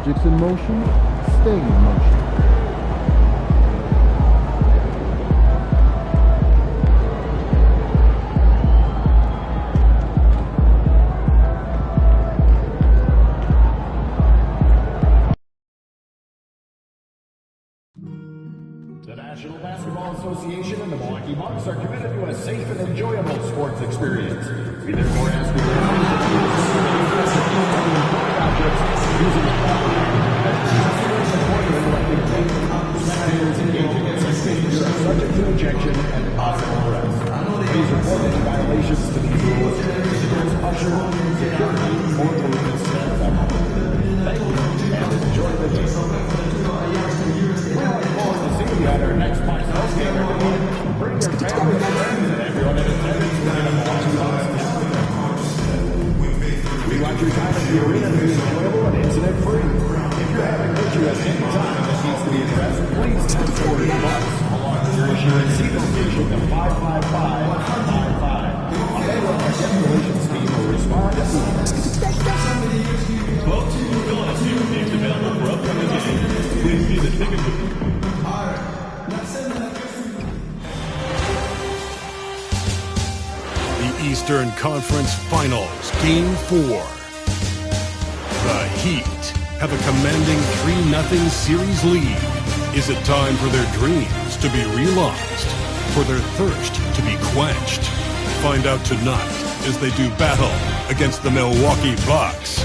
Objects in motion, stay in motion. The National Basketball Association and the Milwaukee Bucks are committed to a safe and enjoyable sports experience. We therefore ask you to using the spectators engaging in activities are subject to ejection and possible arrest. Please report any violations to these rules to usher, security, or police staff. Thank you, and enjoy the game. We look forward to seeing you at our next Bucks game, everyone. Bring your family and friends and everyone in attendance to the Milwaukee Bucks. We want your time at the arena to be enjoyable and incident-free. If you're having an issue at any time that needs to be addressed, please come forward to the Bucks along with your issue and seat location to 55555. A member of our guest relations team will respond as soon as. Folks, we're going to see what games available for upcoming games. Please see the ticket booth. The Eastern Conference Finals, Game 4. The Heat have a commanding 3-0 series lead. Is it time for their dreams to be realized? For their thirst to be quenched? Find out tonight as they do battle against the Milwaukee Bucks.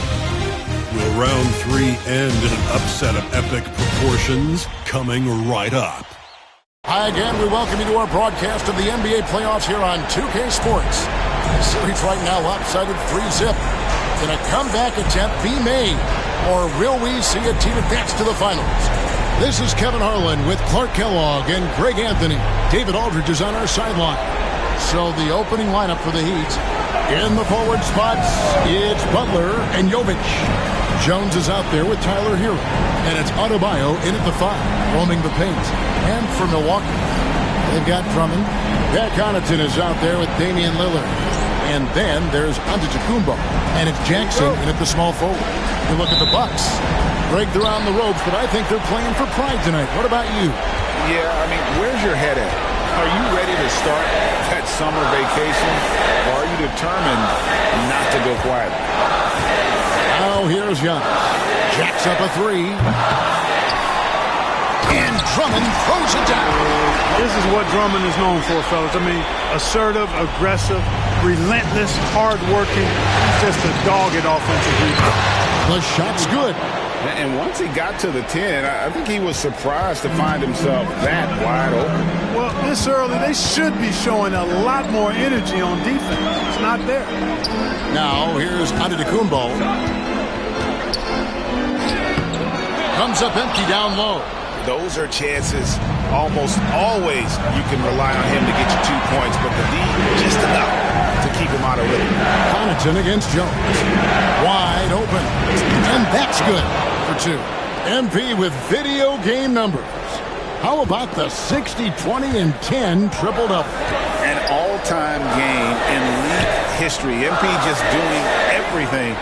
Will round 3 end in an upset of epic proportions? Coming right up. Hi again, we welcome you to our broadcast of the NBA playoffs here on 2K Sports. The series right now lopsided 3-0. Can a comeback attempt be made? Or will we see a team advance to the finals? This is Kevin Harlan with Clark Kellogg and Greg Anthony. David Aldridge is on our sideline. So the opening lineup for the Heat. In the forward spots, it's Butler and Jovic. Jones is out there with Tyler Hero. And it's Adebayo in at the 5, roaming the paint. And for Milwaukee, they've got Drummond. Pat Connaughton is out there with Damian Lillard. And then there's Antetokounmpo. And it's Jackson in at the small forward. You look at the Bucks. Greg, they're on the ropes, but I think they're playing for pride tonight. What about you? Yeah, I mean, where's your head at? Are you ready to start that summer vacation? Or are you determined not to go quiet? Now here's Giannis. Jacks up a 3. And Drummond throws it down. This is what Drummond is known for, fellas. I mean, assertive, aggressive, relentless, hard-working. Just a dogged offensive rebound. The shot's good. And once he got to the 10, I think he was surprised to find himself that wide open. Well, this early, they should be showing a lot more energy on defense. It's not there. Now, here's Antetokounmpo. Comes up empty down low. Those are chances almost always you can rely on him to get you 2 points, but the lead just enough to keep him out of rhythm. Connaughton against Jones. Wide open. And that's good for 2. MP with video game numbers. How about the 60, 20, and 10 triple-double? An all-time game in league history. MP just doing everything.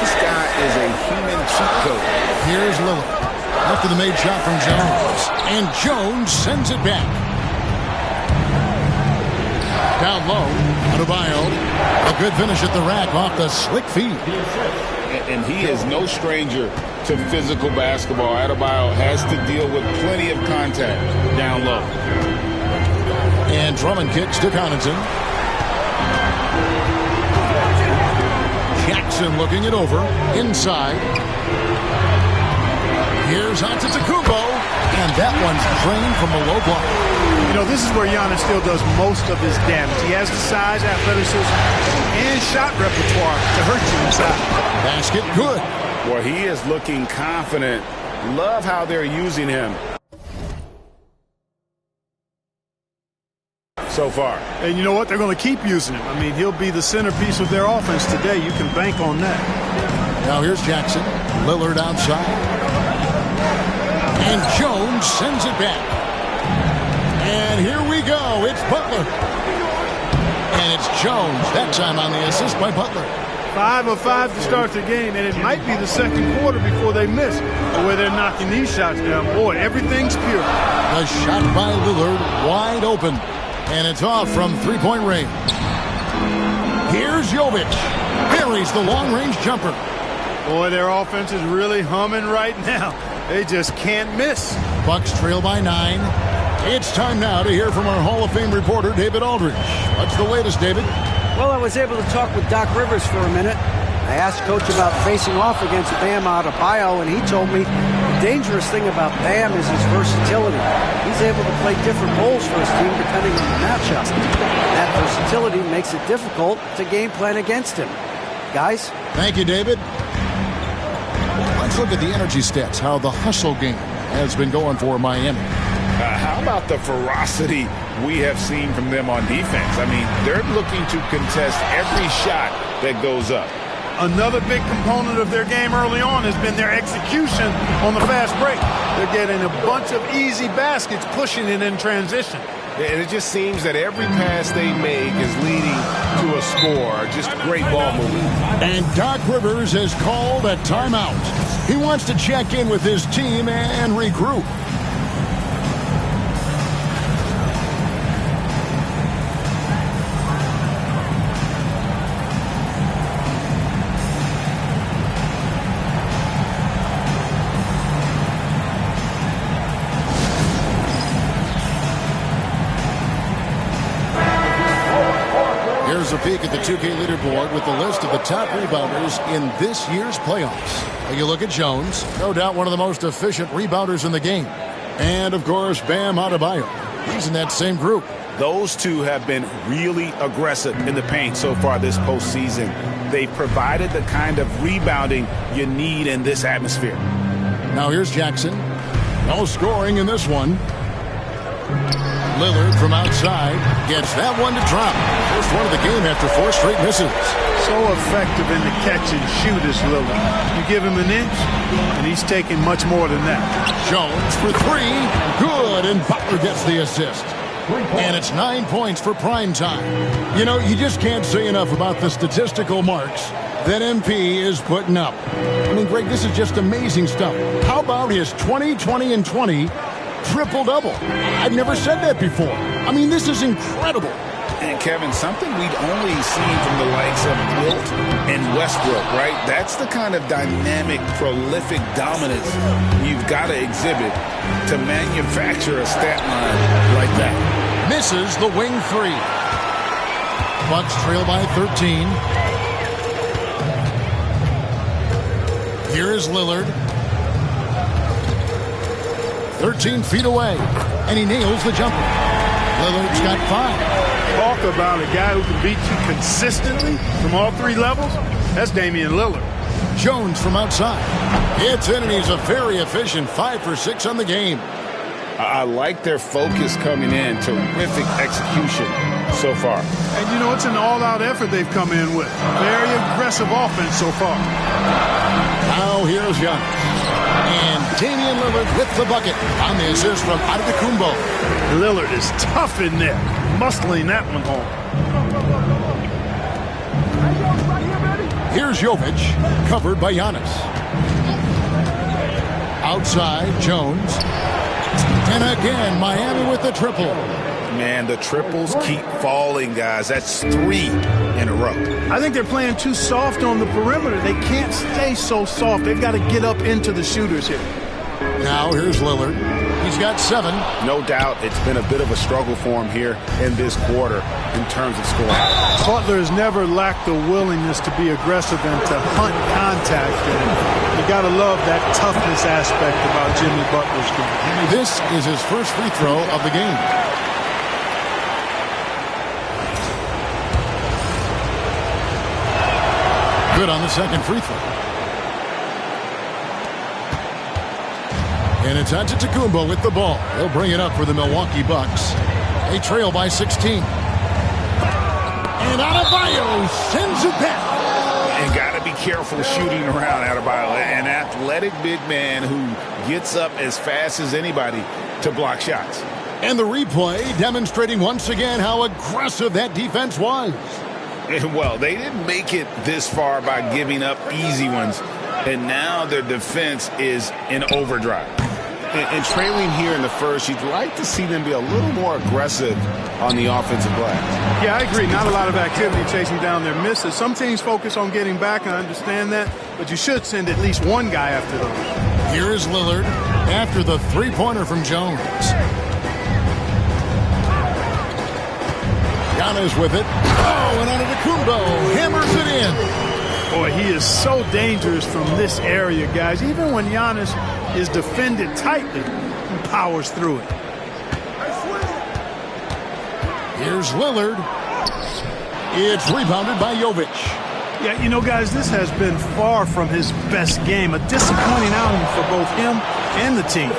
This guy is a human cheat code. Here's Lillard. After the made shot from Jones. And Jones sends it back. Down low. Adebayo. A good finish at the rack off the slick feed. And he is no stranger to physical basketball. Adebayo has to deal with plenty of contact down low. And Drummond kicks to Connaughton. Jackson looking it over. Inside. Here's Antetokounmpo. And that one's drained from a low block. You know, this is where Giannis still does most of his damage. He has the size, athleticism, and shot repertoire to hurt you inside. Basket good. Well, he is looking confident. Love how they're using him so far. And you know what? They're going to keep using him. I mean, he'll be the centerpiece of their offense today. You can bank on that. Now here's Jackson. Lillard outside. And Jones sends it back. And here we go. It's Butler. And it's Jones, that time on the assist by Butler. 5 of 5 to start the game, and it might be the second quarter before they miss, where they're knocking these shots down. Boy, everything's pure. The shot by Lillard, wide open, and it's off from three-point range. Here's Jovic. Buries the long-range jumper. Boy, their offense is really humming right now. They just can't miss. Bucks trail by 9. It's time now to hear from our Hall of Fame reporter, David Aldridge. What's the latest, David? Well, I was able to talk with Doc Rivers for a minute. I asked Coach about facing off against Bam Adebayo, and he told me the dangerous thing about Bam is his versatility. He's able to play different roles for his team depending on the matchup. That versatility makes it difficult to game plan against him. Guys? Thank you, David. Let's look at the energy stats, how the hustle game has been going for Miami. How about the ferocity we have seen from them on defense? I mean, they're looking to contest every shot that goes up. Another big component of their game early on has been their execution on the fast break. They're getting a bunch of easy baskets, pushing it in transition. And it just seems that every pass they make is leading to a score. Just great ball movement. And Doc Rivers has called a timeout. He wants to check in with his team and regroup. Here's a peek at the 2K leaderboard with the list of the top rebounders in this year's playoffs. You look at Jones, no doubt one of the most efficient rebounders in the game. And, of course, Bam Adebayo. He's in that same group. Those two have been really aggressive in the paint so far this postseason. They've provided the kind of rebounding you need in this atmosphere. Now here's Jackson. No scoring in this one. Lillard from outside gets that one to drop. First one of the game after 4 straight misses. So effective in the catch and shoot is Lillard. You give him an inch, and he's taking much more than that. Jones for 3. Good, and Butler gets the assist. And it's 9 points for prime time. You know, you just can't say enough about the statistical marks that MP is putting up. I mean, Greg, this is just amazing stuff. How about his 20, 20, and 20 triple-double? I've never said that before. I mean, this is incredible. And, Kevin, something we'd only seen from the likes of Wilt and Westbrook, right? That's the kind of dynamic, prolific dominance you've got to exhibit to manufacture a stat line like that. Misses the wing 3. Bucks trail by 13. Here is Lillard. 13 feet away, and he nails the jumper. Lillard's got 5. Talk about a guy who can beat you consistently from all 3 levels. That's Damian Lillard. Jones from outside. It's in, and he's a very efficient 5 for 6 on the game. I like their focus coming in. Terrific execution so far. And, you know, it's an all-out effort they've come in with. Very aggressive offense so far. Now here's Giannis. And Damian Lillard with the bucket on the assist from Antetokounmpo. Lillard is tough in there, muscling that one home. Here's Jovic, covered by Giannis. Outside, Jones. And again, Miami with the triple. Man, the triples keep falling, guys. That's 3 in a row. I think they're playing too soft on the perimeter. They can't stay so soft. They've got to get up into the shooters here. Now here's Lillard. He's got 7. No doubt it's been a bit of a struggle for him here in this quarter in terms of scoring. Butler has never lacked the willingness to be aggressive and to hunt contact. And you got to love that toughness aspect about Jimmy Butler's game. This is his first free throw of the game. Good on the second free throw. And it's Antetokounmpo with the ball. He'll bring it up for the Milwaukee Bucks. They trail by 16. And Adebayo sends it back. And got to be careful shooting around Adebayo. An athletic big man who gets up as fast as anybody to block shots. And the replay demonstrating once again how aggressive that defense was. Well, they didn't make it this far by giving up easy ones, and now their defense is in overdrive. And trailing here in the first, you'd like to see them be a little more aggressive on the offensive glass. Yeah, I agree. Not a lot of activity chasing down their misses. Some teams focus on getting back. I understand that. But you should send at least one guy after those. Here is Lillard after the three-pointer from Jones. Giannis with it. Oh, and Antetokounmpo hammers it in. Boy, he is so dangerous from this area, guys. Even when Giannis is defended tightly, he powers through it. Here's Lillard. It's rebounded by Jovic. Yeah, you know, guys, this has been far from his best game. A disappointing outing for both him and the team.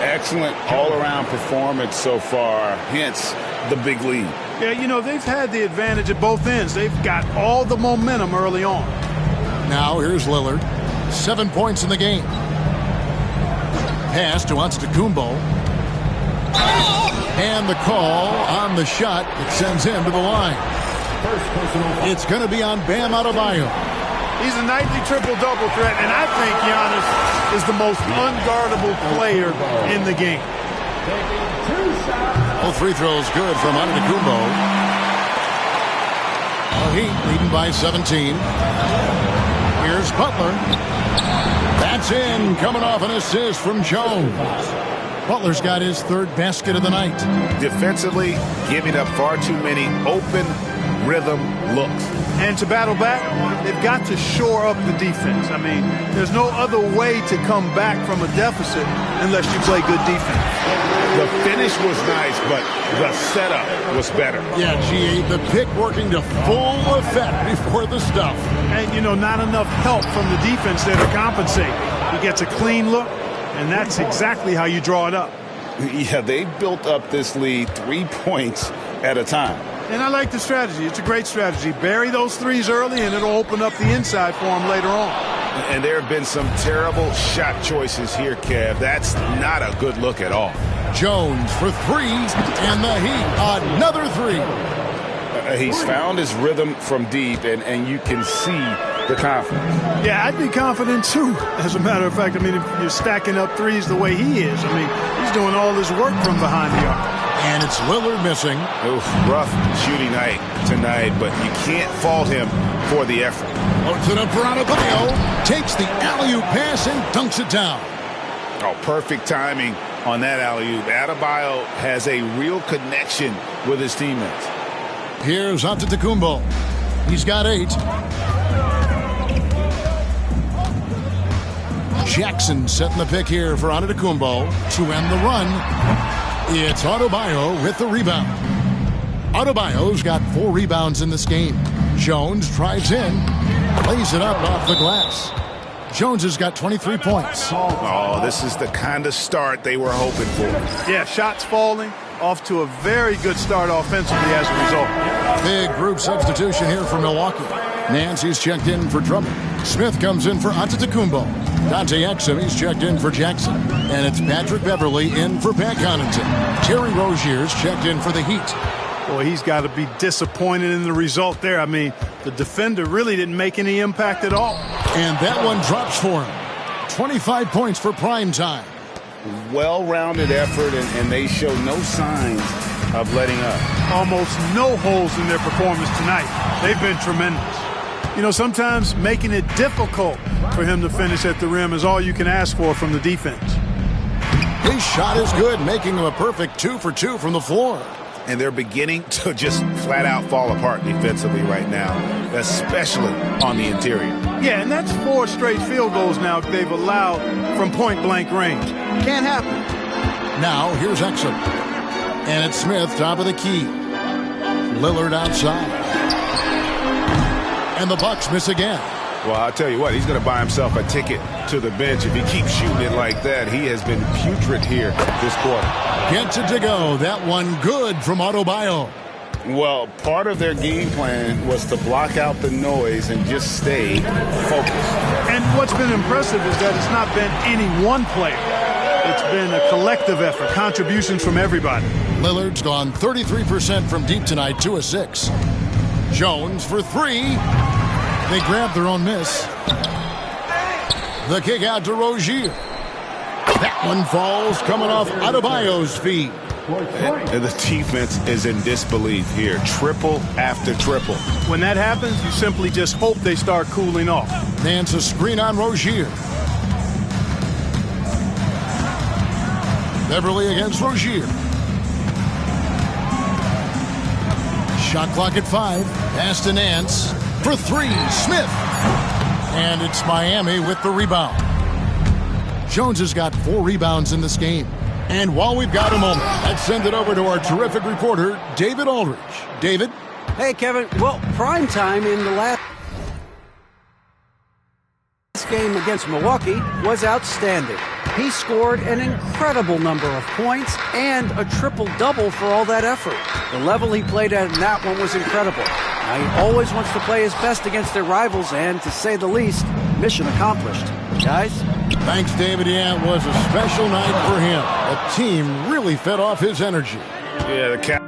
Excellent all-around performance so far, hence the big lead. Yeah, you know, they've had the advantage at both ends. They've got all the momentum early on. Now here's Lillard. 7 points in the game. Pass to Antetokounmpo. And the call on the shot that sends him to the line. It's going to be on Bam Adebayo. He's a nightly triple-double threat, and I think Giannis is the most unguardable player in the game. Both free throws good from Antetokounmpo. The Heat leading by 17. Here's Butler. That's in, coming off an assist from Jones. Butler's got his third basket of the night. Defensively, giving up far too many open rhythm looks. And to battle back, they've got to shore up the defense. I mean, there's no other way to come back from a deficit unless you play good defense. The finish was nice, but the setup was better. Yeah, G.A., the pick working to full effect before the stuff. And, you know, not enough help from the defense there to compensate. He gets a clean look, and that's exactly how you draw it up. Yeah, they built up this lead 3 points at a time. And I like the strategy. It's a great strategy. Bury those threes early, and it'll open up the inside for them later on. And there have been some terrible shot choices here, Kev. That's not a good look at all. Jones for three, and the Heat, another three. He's found his rhythm from deep, and you can see the confidence. Yeah, I'd be confident, too. As a matter of fact, I mean, if you're stacking up threes the way he is, I mean, he's doing all his work from behind the arc. And it's Lillard missing. Oof, rough shooting night tonight, but you can't fault him for the effort. Puts it up for Adebayo. Takes the alley-oop pass and dunks it down. Oh, perfect timing on that alley-oop. Adebayo has a real connection with his teammates. Here's Antetokounmpo. He's got 8. Jackson setting the pick here for Antetokounmpo to end the run. It's Adebayo with the rebound. Adebayo's got 4 rebounds in this game. Jones drives in, lays it up off the glass. Jones has got 23 points. Oh, this is the kind of start they were hoping for. Yeah, shots falling, off to a very good start offensively as a result. Big group substitution here for Milwaukee. Nancy's checked in for Drummond. Smith comes in for Antetokounmpo. Dante Exum, he's checked in for Jackson. And it's Patrick Beverly in for Pat Connaughton. Terry Rozier's checked in for the Heat. Boy, he's got to be disappointed in the result there. I mean, the defender really didn't make any impact at all. And that one drops for him. 25 points for prime time. Well-rounded effort, and they show no signs of letting up. Almost no holes in their performance tonight. They've been tremendous. You know, sometimes making it difficult for him to finish at the rim is all you can ask for from the defense. His shot is good, making him a perfect 2 for 2 from the floor. And they're beginning to just flat-out fall apart defensively right now, especially on the interior. Yeah, and that's 4 straight field goals now they've allowed from point-blank range. Can't happen. Now, here's Exum. And it's Smith, top of the key. Lillard outside. And the Bucks miss again. Well, I'll tell you what, he's going to buy himself a ticket to the bench if he keeps shooting it like that. He has been putrid here this quarter. Gets it to go. That one good from Adebayo. Well, part of their game plan was to block out the noise and just stay focused. And what's been impressive is that it's not been any one player. It's been a collective effort, contributions from everybody. Lillard's gone 33% from deep tonight, 2 of 6. Jones for three. They grab their own miss. The kick out to Rozier. That one falls coming off Adebayo's feet. And the defense is in disbelief here. Triple after triple. When that happens, you simply just hope they start cooling off. Nance a screen on Rozier. Beverly against Rozier. Shot clock at 5. Pass to Nance. For three, Smith. And it's Miami with the rebound. Jones has got 4 rebounds in this game. And while we've got a moment, let's send it over to our terrific reporter, David Aldridge. David? Hey, Kevin. Well, prime time in the last game against Milwaukee was outstanding. He scored an incredible number of points and a triple-double for all that effort. The level he played at in that one was incredible. Now, he always wants to play his best against their rivals, and to say the least, mission accomplished. Guys? Thanks, David. Yeah, it was a special night for him. The team really fed off his energy. Yeah, the cap.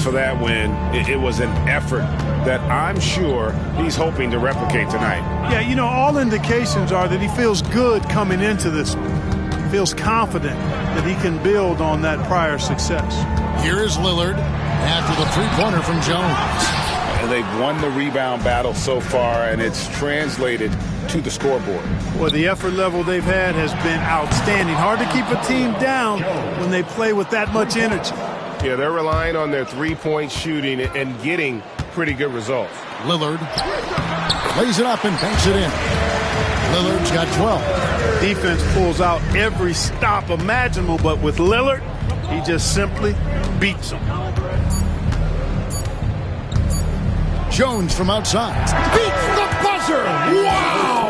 For that win, it was an effort that I'm sure he's hoping to replicate tonight. Yeah, you know, all indications are that he feels good coming into this. Feels confident that he can build on that prior success. Here is Lillard after the three-pointer from Jones. And they've won the rebound battle so far, and it's translated to the scoreboard. Well, the effort level they've had has been outstanding. Hard to keep a team down when they play with that much energy. Yeah, they're relying on their three-point shooting and getting pretty good results. Lillard lays it up and banks it in. Lillard's got 12. Defense pulls out every stop imaginable, but with Lillard, he just simply beats them. Jones from outside. Beats the buzzer! Wow!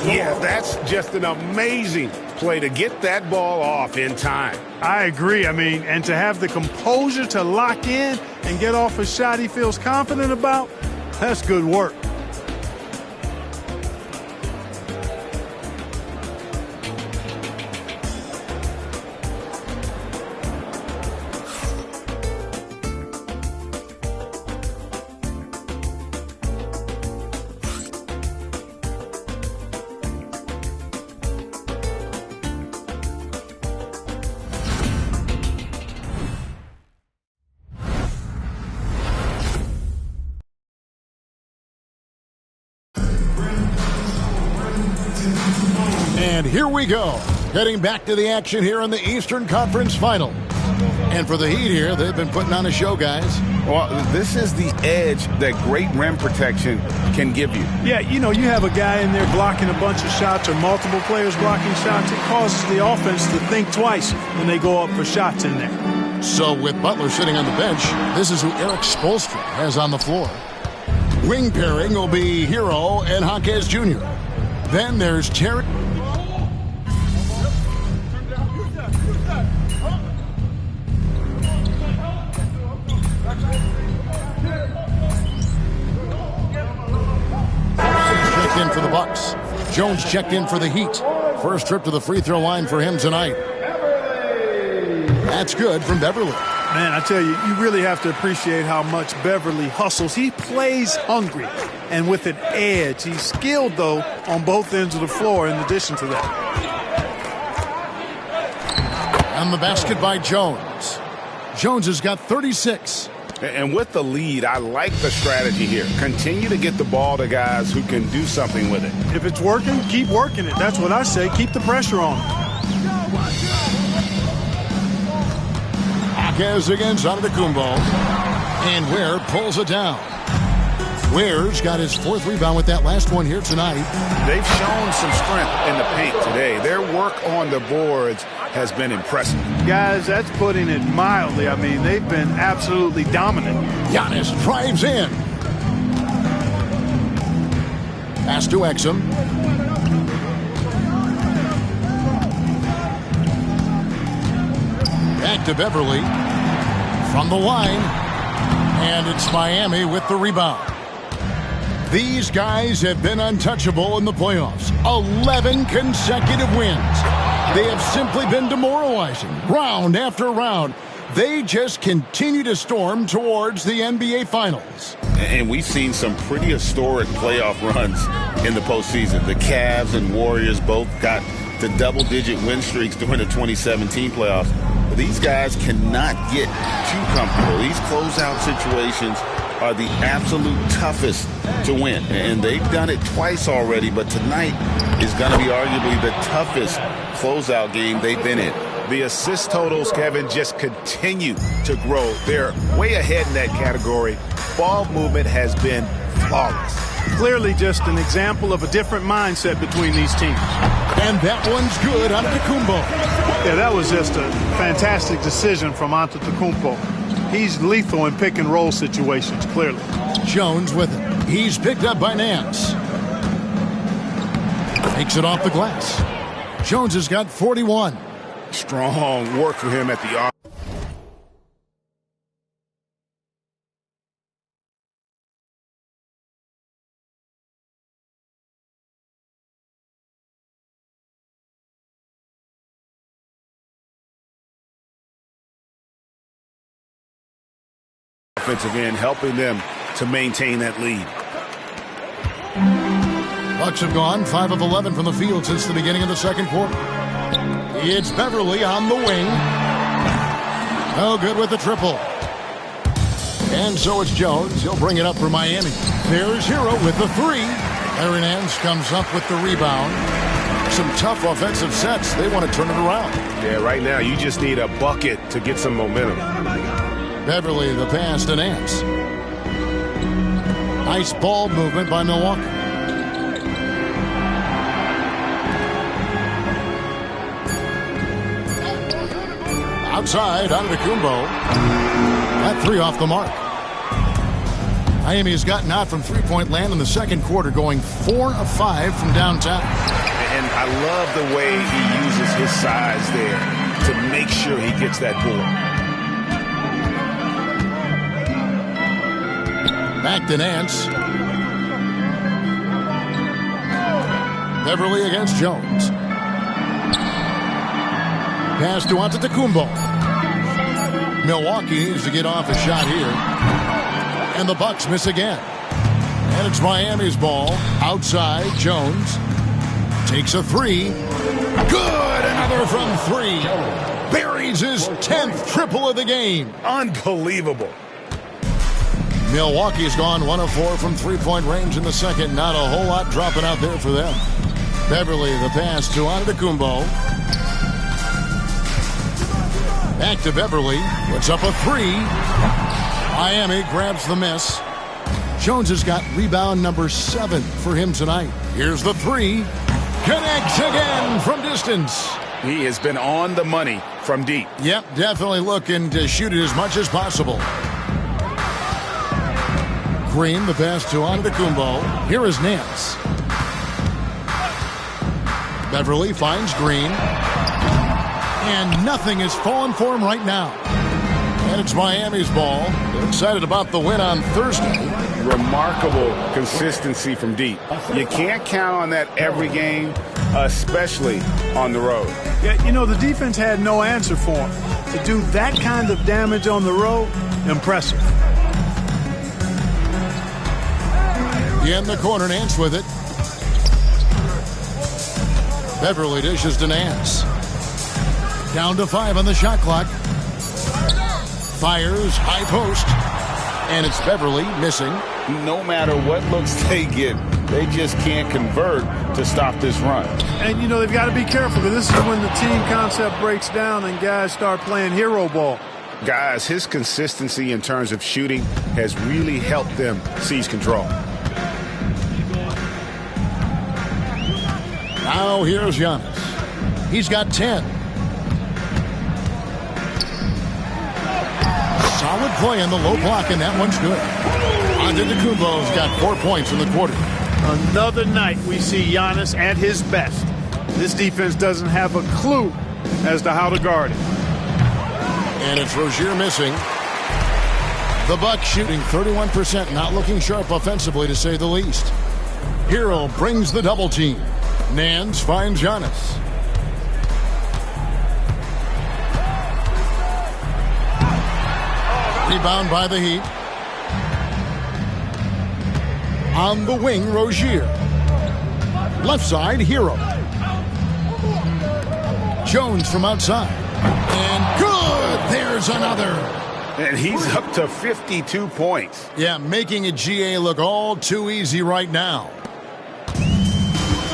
Yeah, that's just an amazing play to get that ball off in time. I agree. I mean, and to have the composure to lock in and get off a shot he feels confident about, that's good work. And here we go, heading back to the action here in the Eastern Conference Final. And for the Heat here, they've been putting on a show, guys. Well, this is the edge that great rim protection can give you. Yeah, you know, you have a guy in there blocking a bunch of shots or multiple players blocking shots. It causes the offense to think twice when they go up for shots in there. So with Butler sitting on the bench, this is who Eric Spoelstra has on the floor. Wing pairing will be Hero and Jaquez Jr. Then there's Terry. Checked in for the Bucks. Jones checked in for the Heat. First trip to the free throw line for him tonight. That's good from Beverly. Man, I tell you, you really have to appreciate how much Beverly hustles. He plays hungry and with an edge. He's skilled, though, on both ends of the floor in addition to that. On the basket by Jones. Jones has got 36. And with the lead, I like the strategy here. Continue to get the ball to guys who can do something with it. If it's working, keep working it. That's what I say. Keep the pressure on. Jaquez against Antetokounmpo. And Ware pulls it down. Ware's got his 4th rebound with that last one here tonight. They've shown some strength in the paint today. Their work on the boards has been impressive. Guys, that's putting it mildly. I mean, they've been absolutely dominant. Giannis drives in. Pass to Exum. Back to Beverly. From the line. And it's Miami with the rebound. These guys have been untouchable in the playoffs. 11 consecutive wins. They have simply been demoralizing round after round. They just continue to storm towards the NBA Finals. And we've seen some pretty historic playoff runs in the postseason. The Cavs and Warriors both got to double-digit win streaks during the 2017 playoffs. But these guys cannot get too comfortable. These closeout situations are the absolute toughest to win. And they've done it twice already, but tonight is going to be arguably the toughest closeout game they've been in. The assist totals, Kevin, just continue to grow. They're way ahead in that category. Ball movement has been flawless. Clearly just an example of a different mindset between these teams. And that one's good on Antetokounmpo. Yeah, that was just a fantastic decision from Antetokounmpo. He's lethal in pick and roll situations, clearly. Jones with it. He's picked up by Nance. Takes it off the glass. Jones has got 41. Strong work for him at the arm. Offensive end, helping them to maintain that lead. Bucks have gone 5 of 11 from the field since the beginning of the second quarter. It's Beverly on the wing. No good with the triple. And so it's Jones. He'll bring it up for Miami. There's Hero with the three. Aaron Nance comes up with the rebound. Some tough offensive sets. They want to turn it around. Yeah, right now you just need a bucket to get some momentum. Beverly the pass to Nance. Nice ball movement by Milwaukee. Outside, Antetokounmpo. That three off the mark. Miami has gotten out from three-point land in the second quarter, going 4 of 5 from downtown. And I love the way he uses his size there to make sure he gets that board. Back to Nance. Beverly against Jones. Pass to Antetokounmpo. Milwaukee needs to get off a shot here. And the Bucks miss again. And it's Miami's ball. Outside, Jones takes a three. Good! Another from three. Buries his 10th triple of the game. Unbelievable. Milwaukee's gone 1 of 4 from three-point range in the second. Not a whole lot dropping out there for them. Beverly the pass to Antetokounmpo. Back to Beverly. Puts up a three. Miami grabs the miss. Jones has got rebound number 7 for him tonight. Here's the three. Connects again from distance. He has been on the money from deep. Yep, definitely looking to shoot it as much as possible. Green, the pass to Antetokounmpo. Here is Nance. Beverly finds Green. And nothing has fallen for him right now. And it's Miami's ball. They're excited about the win on Thursday. Remarkable consistency from deep. You can't count on that every game, especially on the road. Yeah, you know, the defense had no answer for him. To do that kind of damage on the road, impressive. In the corner, Nance with it. Beverly dishes to Nance. Down to 5 on the shot clock. Fires, high post. And it's Beverly missing. No matter what looks they get, they just can't convert to stop this run. And, you know, they've got to be careful because this is when the team concept breaks down and guys start playing hero ball. Guys, his consistency in terms of shooting has really helped them seize control. Now here's Giannis. He's got 10. Solid play in the low block, and that one's good. Antetokounmpo's got 4 points in the quarter. Another night we see Giannis at his best. This defense doesn't have a clue as to how to guard him. And it's Rozier missing. The Bucks shooting 31%, not looking sharp offensively, to say the least. Hero brings the double team. Nance finds Giannis. Rebound by the Heat. On the wing, Rozier. Left side, Hero. Jones from outside. And good! There's another. And he's up to 52 points. Yeah, making a GA look all too easy right now.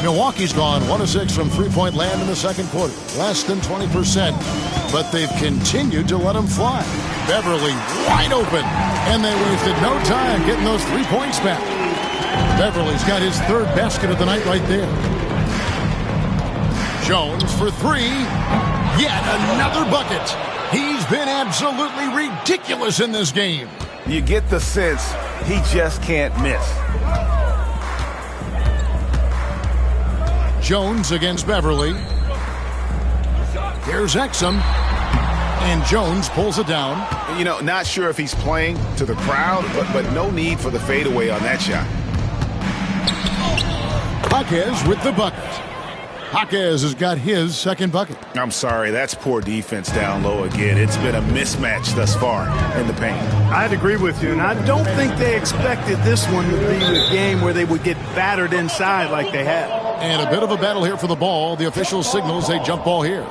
Milwaukee's gone 1 of 6 from three-point land in the second quarter. Less than 20%. But they've continued to let him fly. Beverly wide open. And they wasted no time getting those 3 points back. Beverly's got his third basket of the night right there. Jones for three. Yet another bucket. He's been absolutely ridiculous in this game. You get the sense he just can't miss. Jones against Beverly. Here's Exum. And Jones pulls it down. You know, not sure if he's playing to the crowd, but no need for the fadeaway on that shot. Jaquez with the bucket. Jaquez has got his second bucket. I'm sorry, that's poor defense down low again. It's been a mismatch thus far in the paint. I'd agree with you, and I don't think they expected this one to be a game where they would get battered inside like they have. And a bit of a battle here for the ball. The official signals a jump ball here.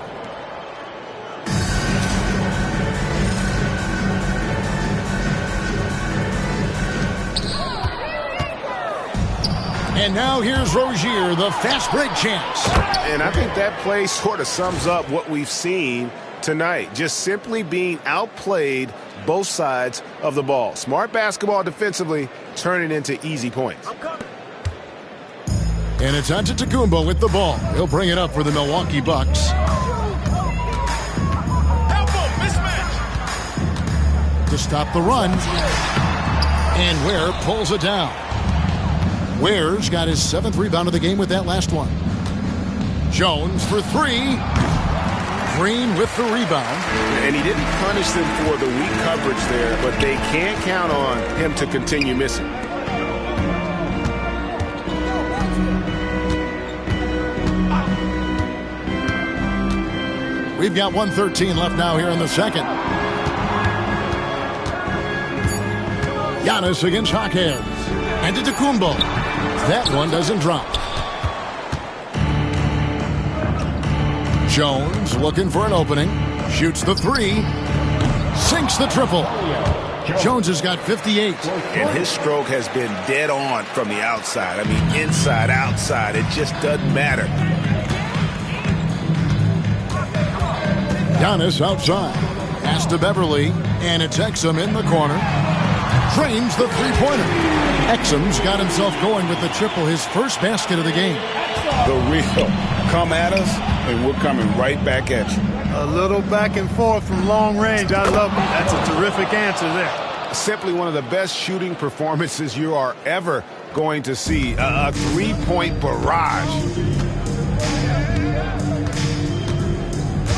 And now here's Rozier, the fast break chance. And I think that play sort of sums up what we've seen tonight. Just simply being outplayed both sides of the ball. Smart basketball defensively, turning into easy points. And it's Antetokounmpo with the ball. He'll bring it up for the Milwaukee Bucks. To stop the run. And Ware pulls it down. Ware's got his 7th rebound of the game with that last one. Jones for three. Green with the rebound. And he didn't punish them for the weak coverage there, but they can't count on him to continue missing. We've got 1:13 left now here in the second. Giannis against Jaquez. Antetokounmpo. That one doesn't drop. Jones looking for an opening. Shoots the three. Sinks the triple. Jones has got 58. And his stroke has been dead on from the outside. I mean, inside, outside. It just doesn't matter. Giannis outside. Pass to Beverly. And it's Exum in the corner. Drains the three-pointer. Exum's got himself going with the triple, his first basket of the game. The real. Come at us, and we're coming right back at you. A little back and forth from long range. I love it. That's a terrific answer there. Simply one of the best shooting performances you are ever going to see. A three-point barrage.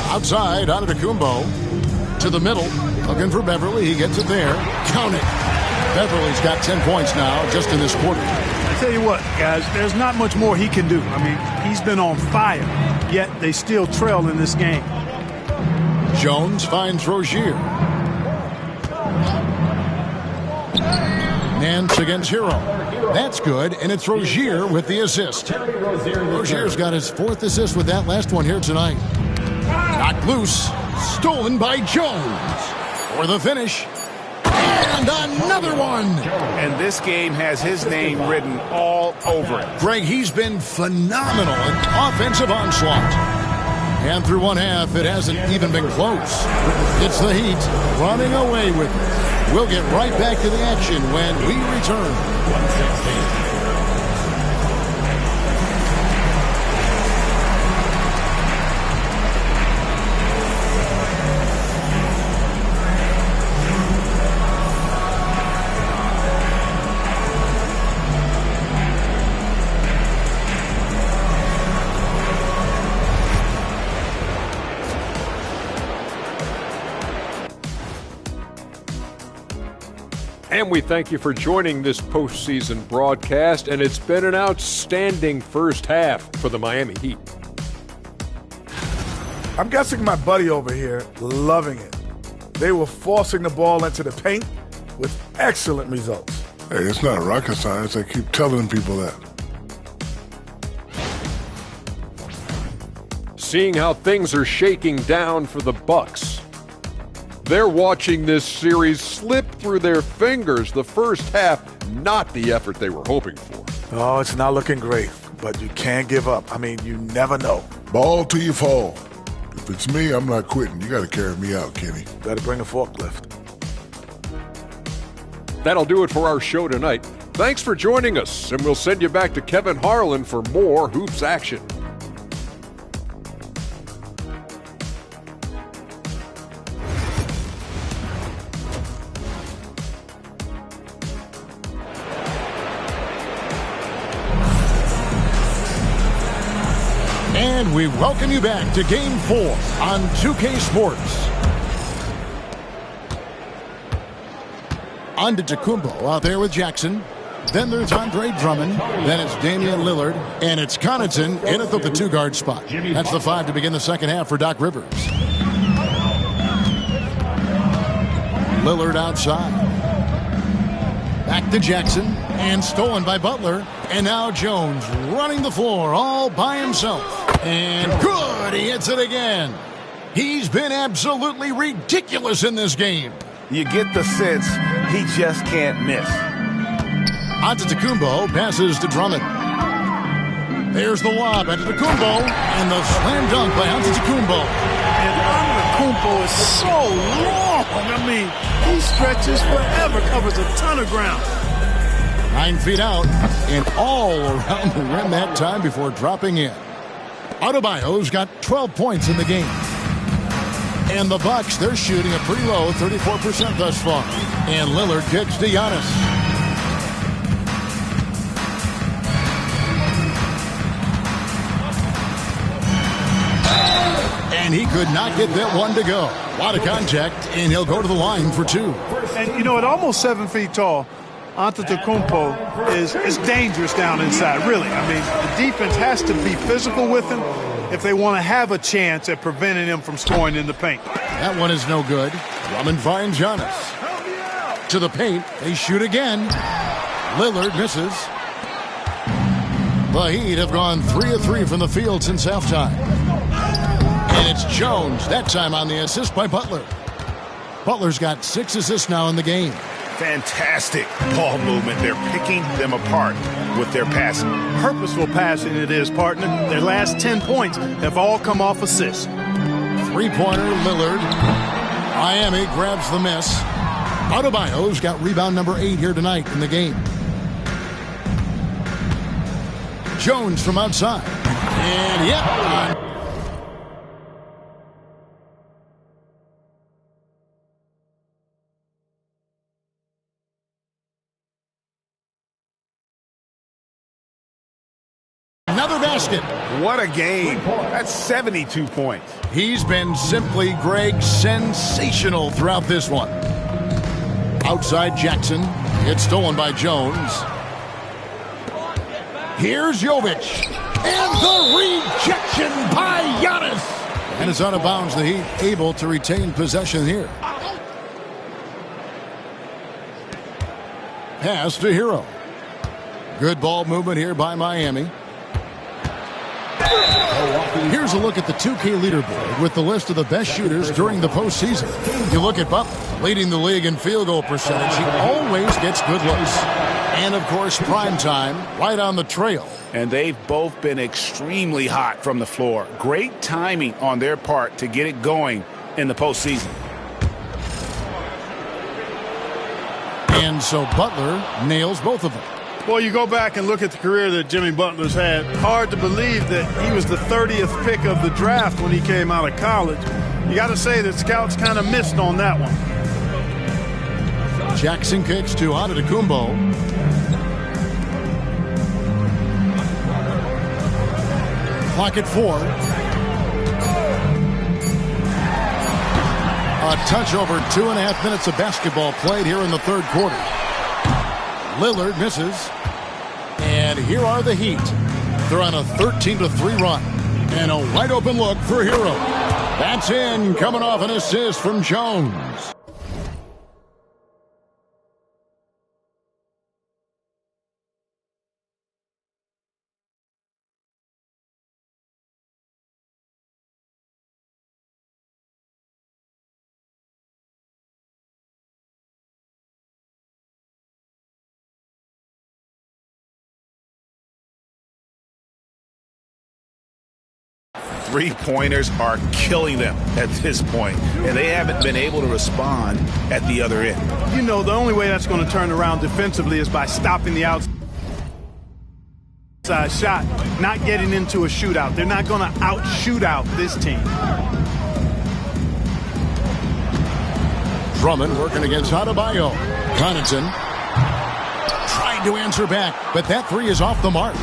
Outside, Antetokounmpo to the middle. Looking for Beverly. He gets it there. Count it. Beverly's got 10 points now just in this quarter. I tell you what, guys, there's not much more he can do. I mean, he's been on fire, yet they still trail in this game. Jones finds Rozier. Nance against Hero. That's good, and it's Rozier with the assist. Rozier's got his 4th assist with that last one here tonight. Knocked loose. Stolen by Jones. For the finish. And another one. And this game has his name written all over it. Greg, he's been phenomenal in offensive onslaught. And through one half, it hasn't even been close. It's the Heat running away with it. We'll get right back to the action when we return. 116. And we thank you for joining this postseason broadcast, and it's been an outstanding first half for the Miami Heat. I'm guessing my buddy over here loving it. They were forcing the ball into the paint with excellent results. Hey, it's not rocket science. I keep telling people that. Seeing how things are shaking down for the Bucks. They're watching this series slip through their fingers. The first half, not the effort they were hoping for. Oh, it's not looking great, but you can't give up. I mean, you never know. Ball till you fall. If it's me, I'm not quitting. You got to carry me out, Kenny. Better bring a forklift. That'll do it for our show tonight. Thanks for joining us, and we'll send you back to Kevin Harlan for more Hoops action. And we welcome you back to Game 4 on 2K Sports. Antetokounmpo out there with Jackson. Then there's Andre Drummond. Then it's Damian Lillard. And it's Connaughton in at the two-guard spot. That's the 5 to begin the second half for Doc Rivers. Lillard outside. Back to Jackson. And stolen by Butler. And now Jones running the floor all by himself. And good, he hits it again. He's been absolutely ridiculous in this game. You get the sense he just can't miss. Antetokounmpo passes to Drummond. There's the lob, Antetokounmpo, and the slam dunk by Antetokounmpo. And Antetokounmpo is so long. I mean, he stretches forever, covers a ton of ground. 9 feet out and all around the rim that time before dropping in. Adebayo's got 12 points in the game. And the Bucks, they're shooting a pretty low 34% thus far. And Lillard kicks to Giannis. And he could not get that one to go. A lot of contact, and he'll go to the line for 2. And, you know, at almost 7 feet tall, Antetokounmpo is dangerous down inside, really. I mean, the defense has to be physical with him if they want to have a chance at preventing him from scoring in the paint. That one is no good. Drummond finds Giannis. To the paint, they shoot again. Lillard misses. The Heat have gone 3 of 3 from the field since halftime. And it's Jones, that time on the assist by Butler. Butler's got 6 assists now in the game. Fantastic ball movement. They're picking them apart with their passing. Purposeful passing it is, partner. Their last 10 points have all come off assists. Three-pointer, Lillard. Miami grabs the miss. Adebayo's got rebound number 8 here tonight in the game. Jones from outside. And yep. Another basket. What a game. That's 72 points. He's been simply, Greg, sensational throughout this one. Outside Jackson. It's stolen by Jones. Here's Jovic. And the rejection by Giannis. And it's out of bounds. The Heat able to retain possession here. Pass to Hero. Good ball movement here by Miami. Here's a look at the 2K leaderboard with the list of the best shooters during the postseason. You look at Butler, leading the league in field goal percentage. He always gets good looks. And, of course, prime time, right on the trail. And they've both been extremely hot from the floor. Great timing on their part to get it going in the postseason. And so Butler nails both of them. Well, you go back and look at the career that Jimmy Butler's had. Hard to believe that he was the 30th pick of the draft when he came out of college. You got to say that scouts kind of missed on that one. Jackson kicks to Antetokounmpo. Clock at 4. A touch over 2.5 minutes of basketball played here in the third quarter. Lillard misses. And here are the Heat. They're on a 13-3 run. And a wide open look for Hero. That's in, coming off an assist from Jones. Three-pointers are killing them at this point, and they haven't been able to respond at the other end. You know, the only way that's going to turn around defensively is by stopping the outside shot, not getting into a shootout. They're not going to out-shoot out this team. Drummond working against Adebayo. Connaughton trying to answer back, but that three is off the mark.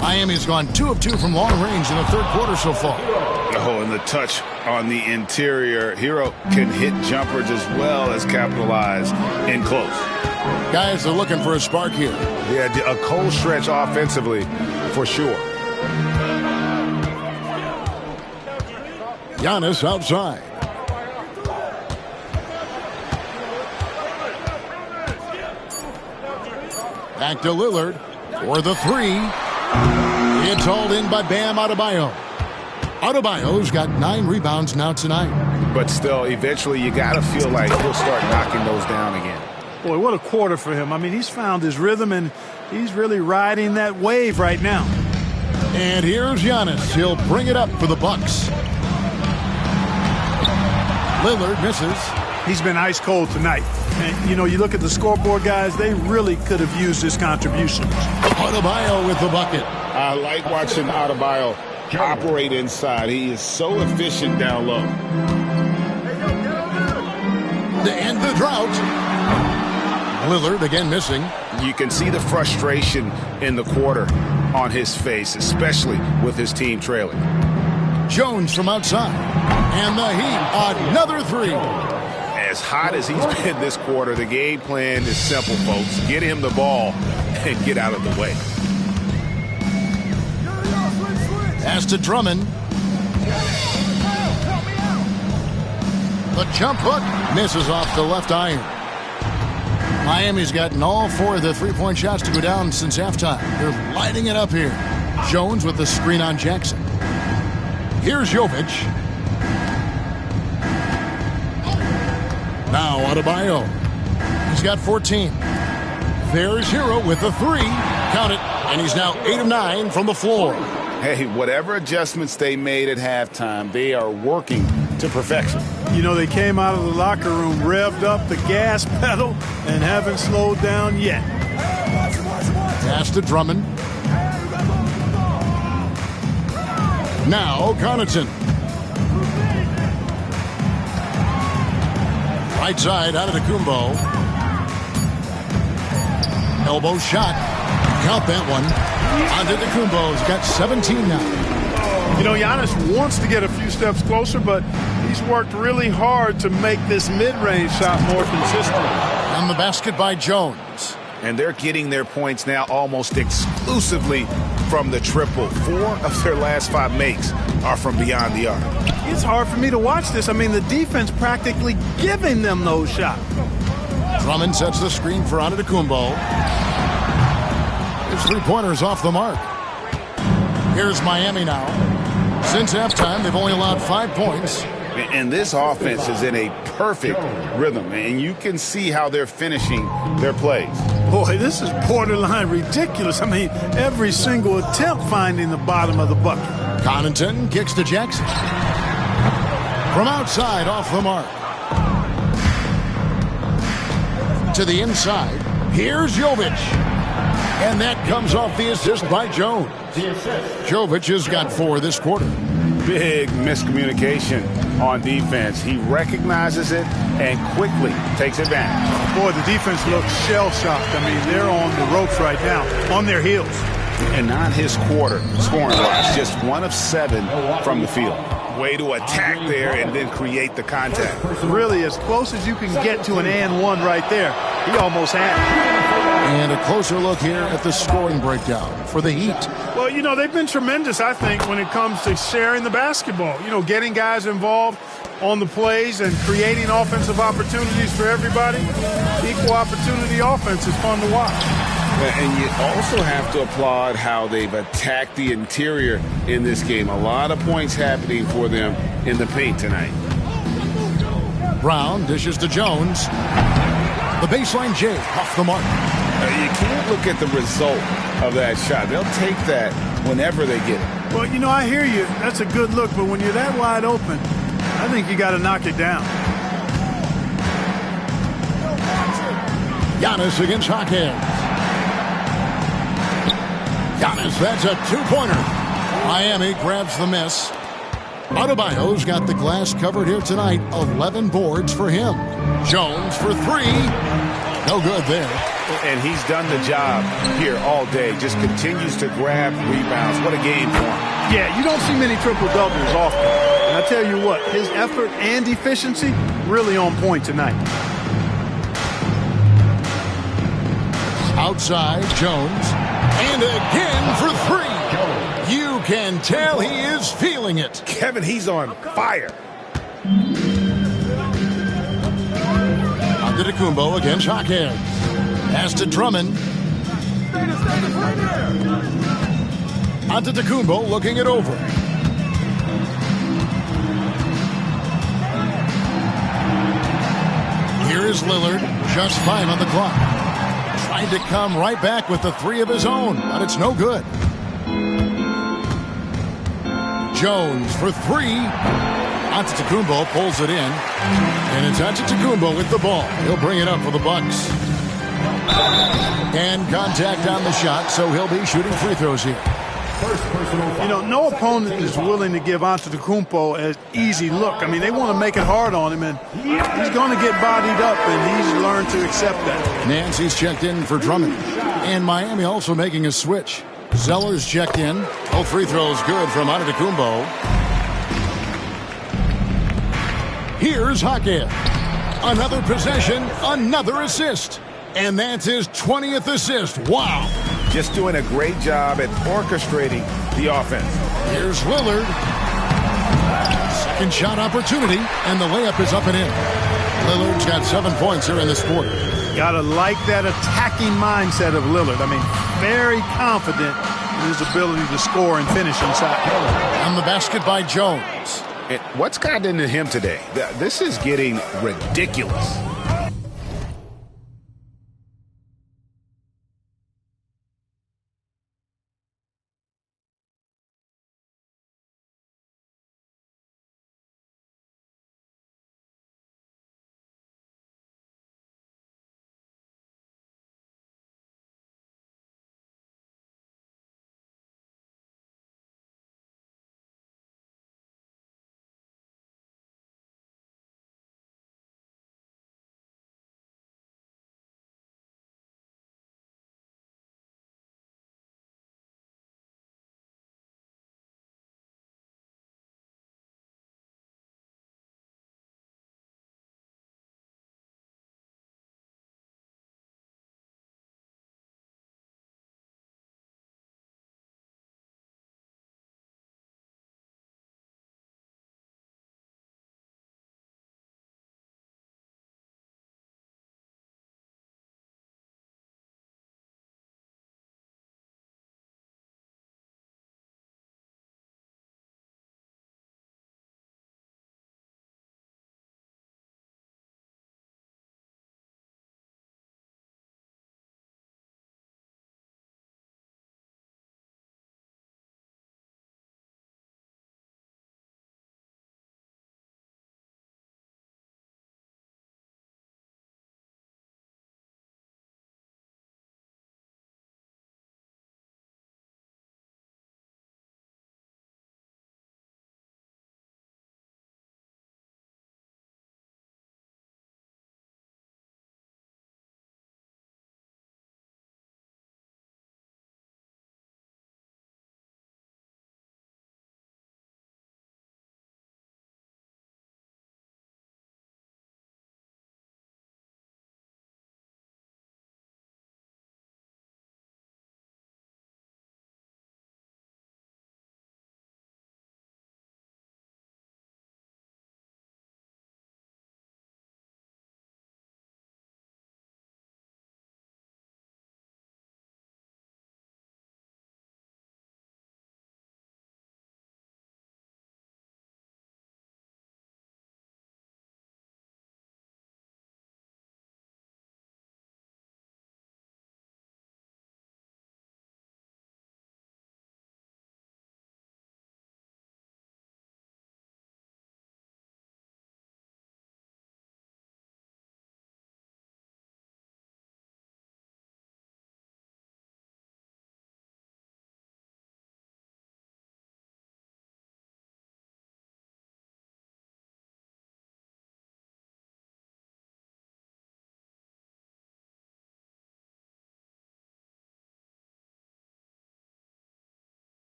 Miami's gone 2 of 2 from long range in the third quarter so far. Oh, and the touch on the interior. Hero can hit jumpers as well as capitalize in close. Guys are looking for a spark here. Yeah, a cold stretch offensively for sure. Giannis outside. Back to Lillard for the three. It's hauled in by Bam Adebayo. Adebayo's got 9 rebounds now tonight. But still, eventually you got to feel like he'll start knocking those down again. Boy, what a quarter for him. I mean, he's found his rhythm, and he's really riding that wave right now. And here's Giannis. He'll bring it up for the Bucks. Lillard misses. He's been ice cold tonight. And, you know, you look at the scoreboard, guys, they really could have used his contributions. Adebayo with the bucket. I like watching Adebayo operate inside. He is so efficient down low. To end the drought. Lillard again missing. You can see the frustration in the quarter on his face, especially with his team trailing. Jones from outside. And the Heat, another three. As hot as he's been this quarter, the game plan is simple, folks. Get him the ball and get out of the way. Pass to Drummond. The jump hook misses off the left iron. Miami's gotten all 4 of their three-point shots to go down since halftime. They're lighting it up here. Jones with the screen on Jackson. Here's Jovic. Now Adebayo. He's got 14. There's Hero with the three. Count it. And he's now 8 of 9 from the floor. Hey, whatever adjustments they made at halftime, they are working to perfection. You know, they came out of the locker room, revved up the gas pedal, and haven't slowed down yet. Pass to Drummond. Now Connaughton. Right side out of the Kumbo. Elbow shot. Count that one. Antetokounmpo. He's got 17 now. You know, Giannis wants to get a few steps closer, but he's worked really hard to make this mid-range shot more consistent. And the basket by Jones. And they're getting their points now almost exclusively from the triple. 4 of their last 5 makes are from beyond the arc. It's hard for me to watch this. I mean, the defense practically giving them those shots. Drummond sets the screen for Antetokounmpo. His three-pointer's off the mark. Here's Miami now. Since halftime, they've only allowed 5 points. And this offense is in a perfect rhythm, and you can see how they're finishing their plays. Boy, this is borderline ridiculous. I mean, every single attempt finding the bottom of the bucket. Connaughton kicks to Jackson. From outside, off the mark. To the inside. Here's Jovic. And that comes off the assist by Jones. Jovic has got 4 this quarter. Big miscommunication on defense. He recognizes it and quickly takes advantage. Boy, the defense looks shell-shocked. I mean, they're on the ropes right now, on their heels. And not his quarter, scoring-wise, just 1 of 7 from the field. Way to attack there and then create the contact. Really, as close as you can get to an and one right there. He almost had it. And a closer look here at the scoring breakdown for the Heat. Well, you know, they've been tremendous, I think, when it comes to sharing the basketball. You know, getting guys involved on the plays and creating offensive opportunities for everybody. Equal opportunity offense is fun to watch. And you also have to applaud how they've attacked the interior in this game. A lot of points happening for them in the paint tonight. Brown dishes to Jones. The baseline J off the mark. You can't look at the result of that shot. They'll take that whenever they get it. Well, you know, I hear you. That's a good look, but when you're that wide open, I think you got to knock it down. Giannis against Hawkins. Giannis, that's a two-pointer. Miami grabs the miss. Adebayo's got the glass covered here tonight. 11 boards for him. Jones for three. No good there. And he's done the job here all day. Just continues to grab rebounds. What a game for him. Yeah, you don't see many triple-doubles often. And I tell you what, his effort and efficiency really on point tonight. Outside, Jones. And again for three. You can tell he is feeling it. Kevin, he's on fire. Antetokounmpo against Hawkins. Pass to Drummond. Antetokounmpo looking it over. Here is Lillard, just 5 on the clock. Trying to come right back with the three of his own, but it's no good. Jones for three. Antetokounmpo pulls it in. And it's Antetokounmpo with the ball. He'll bring it up for the Bucks. And contact on the shot, so he'll be shooting free throws here. You know, no opponent is willing to give Antetokounmpo an easy look. I mean, they want to make it hard on him, and he's going to get bodied up, and he's learned to accept that. Nancy's checked in for Drummond. And Miami also making a switch. Zeller's checked in. Both free throws good from Antetokounmpo. Here's Hawkins. Another possession, another assist. And that's his 20th assist. Wow. Just doing a great job at orchestrating the offense. Here's Lillard. Second shot opportunity, and the layup is up and in. Lillard's got 7 points here in this quarter. Gotta like that attacking mindset of Lillard. I mean, very confident in his ability to score and finish inside. On the basket by Jones. What's gotten into him today? This is getting ridiculous.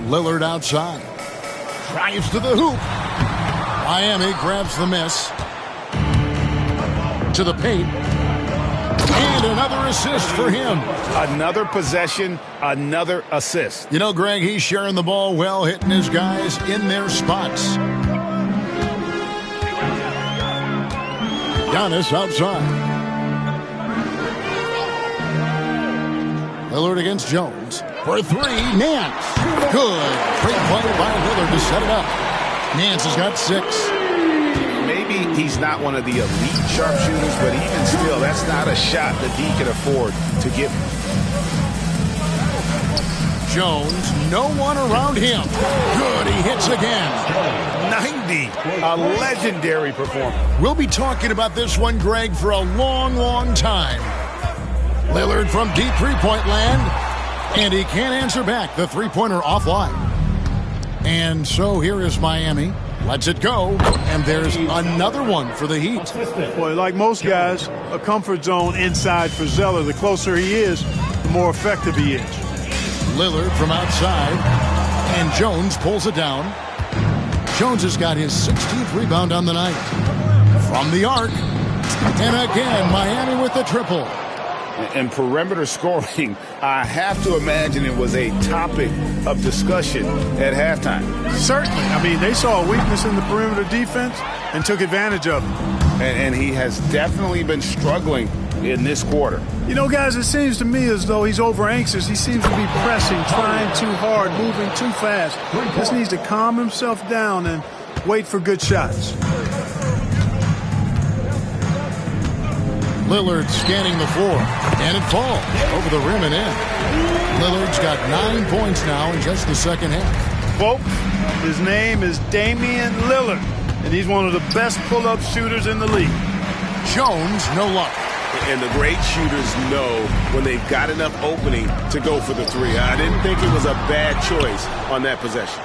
Lillard outside. Drives to the hoop. Miami grabs the miss. To the paint. And another assist for him. Another possession, another assist. You know, Greg, he's sharing the ball well, hitting his guys in their spots. Giannis outside. Lillard against Jones. For three, Nance. Good. Great play by Lillard to set it up. Nance has got 6. Maybe he's not one of the elite sharpshooters, but even still, that's not a shot that he can afford to give. Jones, no one around him. Good, he hits again. 90, a legendary performance. We'll be talking about this one, Greg, for a long, long time. Lillard from deep three-point land, and he can't answer back. The three-pointer offline. And so here is Miami. Lets it go, and there's another one for the Heat. Boy, like most guys, a comfort zone inside for Zeller. The closer he is, the more effective he is. Lillard from outside, and Jones pulls it down. Jones has got his 16th rebound on the night. From the arc, and again, Miami with the triple. And perimeter scoring, I have to imagine it was a topic of discussion at halftime. Certainly. I mean, they saw a weakness in the perimeter defense and took advantage of it. And he has definitely been struggling in this quarter. You know, guys, it seems to me as though he's over-anxious. He seems to be pressing, trying too hard, moving too fast. Just needs to calm himself down and wait for good shots. Lillard scanning the floor, and it falls over the rim and in. Lillard's got 9 points now in just the second half. Folks, his name is Damian Lillard, and he's one of the best pull-up shooters in the league. Jones, no luck. And the great shooters know when they've got enough opening to go for the three. I didn't think it was a bad choice on that possession.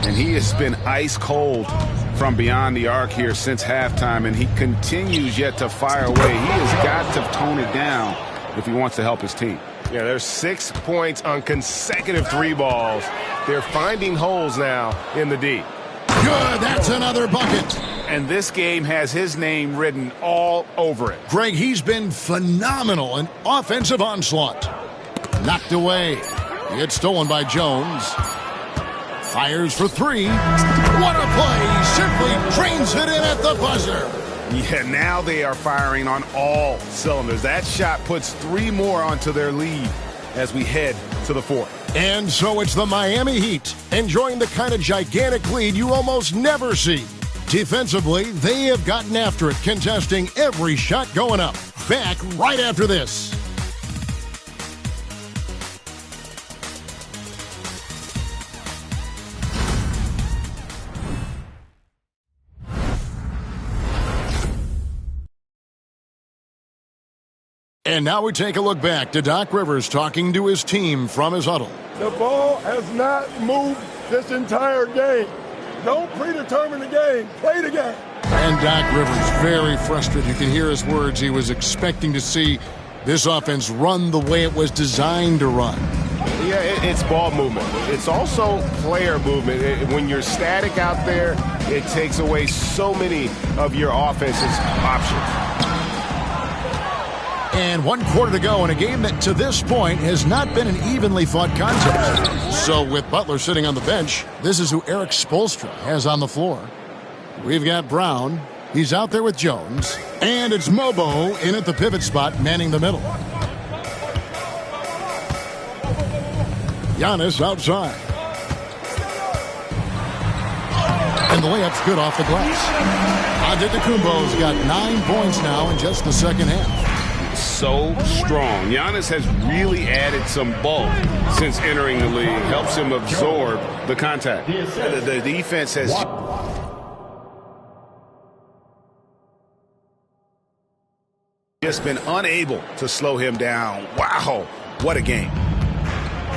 And he has been ice cold from beyond the arc here since halftime, and he continues yet to fire away. He has got to tone it down if he wants to help his team. Yeah, there's 6 points on consecutive 3 balls. They're finding holes now in the D. Good, that's another bucket. And this game has his name written all over it. Greg, he's been phenomenal in offensive onslaught. Knocked away. He gets stolen by Jones. Fires for 3. What a play. Simply drains it in at the buzzer. Yeah, now they are firing on all cylinders. That shot puts 3 more onto their lead as we head to the 4th. And so it's the Miami Heat enjoying the kind of gigantic lead you almost never see. Defensively, they have gotten after it, contesting every shot going up. Back right after this. And now we take a look back to Doc Rivers talking to his team from his huddle. The ball has not moved this entire game. Don't predetermine the game. Play the game. And Doc Rivers very frustrated. You can hear his words. He was expecting to see this offense run the way it was designed to run. Yeah, it's ball movement. It's also player movement. When you're static out there, it takes away so many of your offense's options. And 1 quarter to go in a game that to this point has not been an evenly fought contest. So with Butler sitting on the bench, this is who Eric Spoelstra has on the floor. We've got Brown. He's out there with Jones. And it's Mobo in at the pivot spot, manning the middle. Giannis outside. And the layup's good off the glass. Antetokounmpo's got 9 points now in just the second half. So strong. Giannis has really added some bulk since entering the league. Helps him absorb the contact. The defense has just been unable to slow him down. Wow, what a game.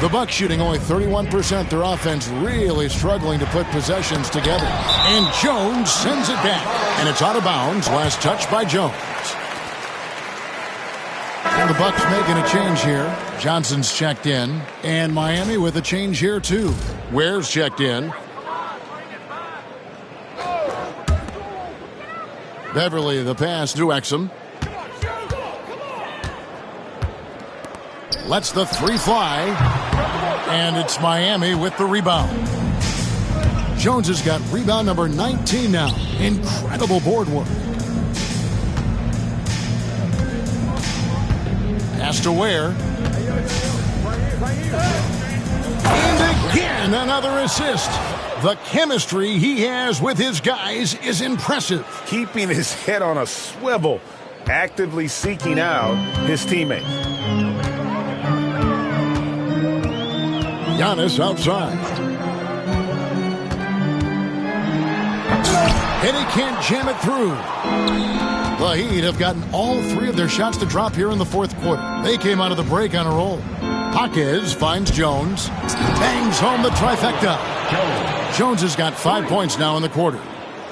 The Bucks shooting only 31%. Their offense really struggling to put possessions together. And Jones sends it back. And it's out of bounds. Last touch by Jones. And the Bucks making a change here. Johnson's checked in. And Miami with a change here, too. Ware's checked in. Beverly, the pass to Exum. Lets the three fly. And it's Miami with the rebound. Jones has got rebound number 19 now. Incredible board work. Pass to Ware. And again, another assist. The chemistry he has with his guys is impressive. Keeping his head on a swivel, actively seeking out his teammates. Giannis outside. And he can't jam it through. The Heat have gotten all three of their shots to drop here in the fourth quarter. They came out of the break on a roll. Jaquez finds Jones. Bangs home the trifecta. Jones has got 5 points now in the quarter.